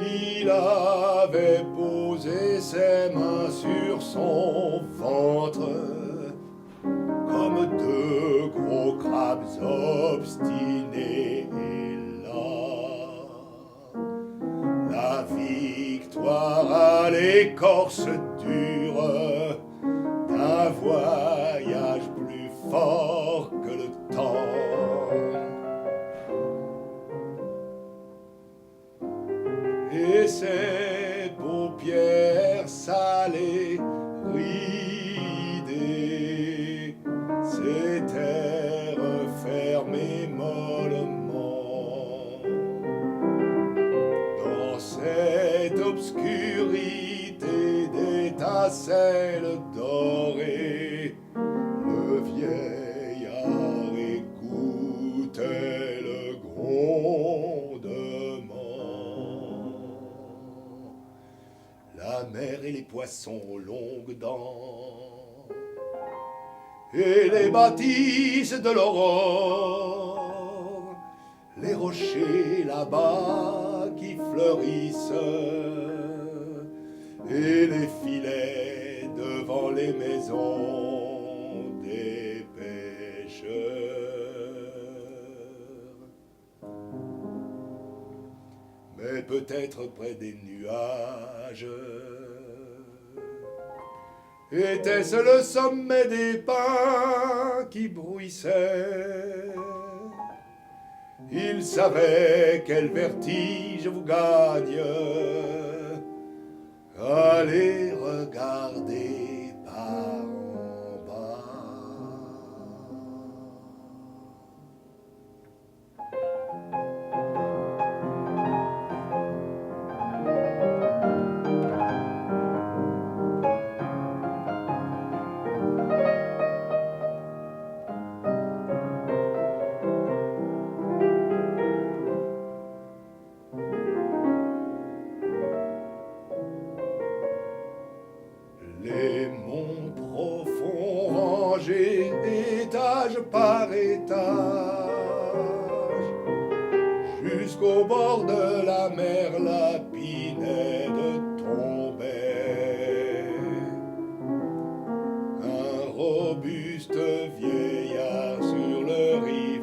Il avait posé ses mains sur son ventre comme deux gros crabes obstinés. Et là, la victoire à l'écorce dure d'un voyage plus fort que le temps. Et ses paupières salées, ridées, s'étaient refermées mollement. Dans cette obscurité d'étincelles dorées, le vieillard écoutait le grondement. La mer et les poissons aux longues dents, et les bâtisses de l'aurore, les rochers là-bas qui fleurissent, et les filets devant les maisons des pêcheurs. Mais peut-être près des nuages était-ce le sommet des pins qui bruissait? Il savait quel vertige vous gagne. Allez regarder par en bas. Les monts profonds rangés étage par étage, jusqu'au bord de la mer, la Pinède tombait. Un robuste vieillard sur le rivage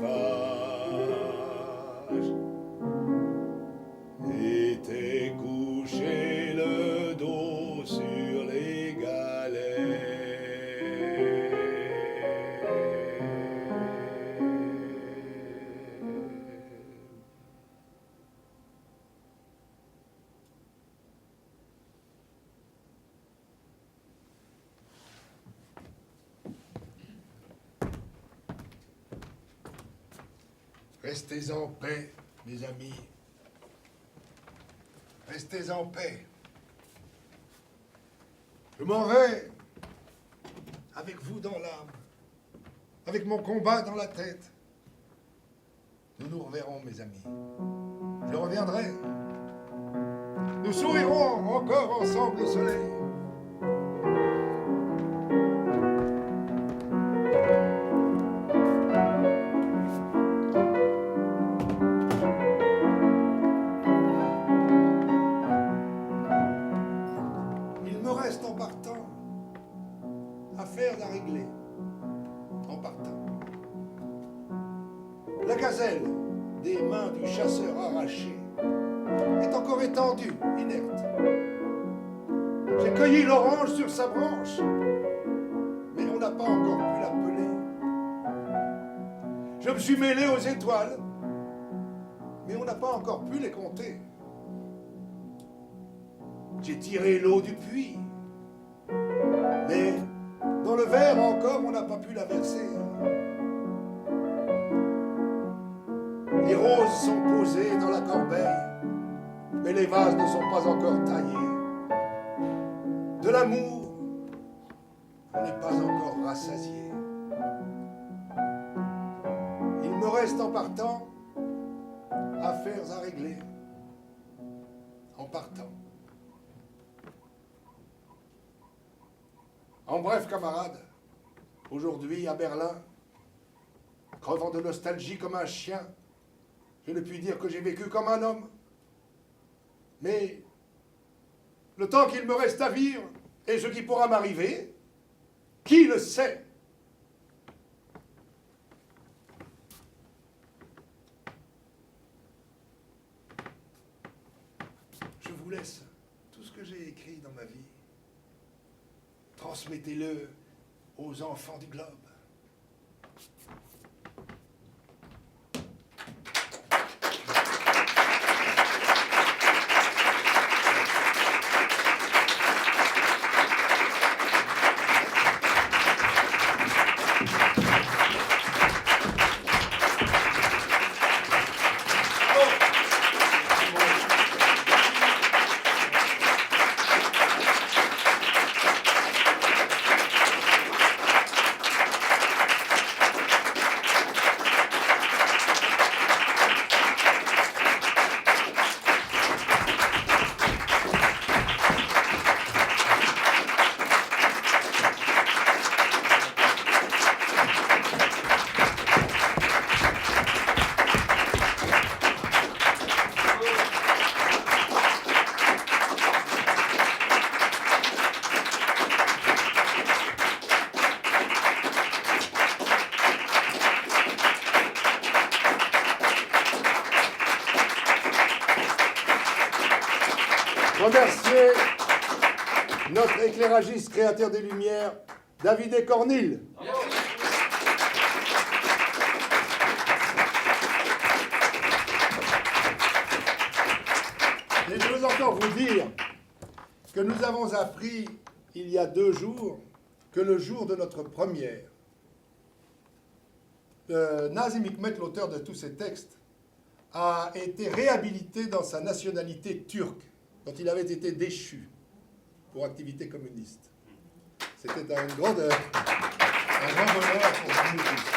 était couché le dos sur les galets. Restez en paix, mes amis. Restez en paix. Je m'en vais avec vous dans l'âme, avec mon combat dans la tête. Nous nous reverrons, mes amis. Je reviendrai. Nous sourirons encore ensemble au soleil. En partant, affaires à régler. En partant. La gazelle, des mains du chasseur arraché, est encore étendue, inerte. J'ai cueilli l'orange sur sa branche, mais on n'a pas encore pu l'appeler. Je me suis mêlé aux étoiles, mais on n'a pas encore pu les compter. J'ai tiré l'eau du puits, mais dans le verre encore, on n'a pas pu la verser. Les roses sont posées dans la corbeille, mais les vases ne sont pas encore taillés. De l'amour, on n'est pas encore rassasié. Il me reste en partant affaires à régler. En partant. En bref, camarades, aujourd'hui à Berlin, crevant de nostalgie comme un chien, je ne puis dire que j'ai vécu comme un homme. Mais le temps qu'il me reste à vivre et ce qui pourra m'arriver, qui le sait? Je vous laisse tout ce que j'ai écrit dans ma vie. Transmettez-le aux enfants du globe. Remercier notre éclairagiste créateur des Lumières, David Cornille. Et je veux encore vous dire que nous avons appris il y a 2 jours que le jour de notre première, Nazım Hikmet, l'auteur de tous ces textes, a été réhabilité dans sa nationalité turque, dont il avait été déchu pour activité communiste. C'était un grand bonheur pour nous tous.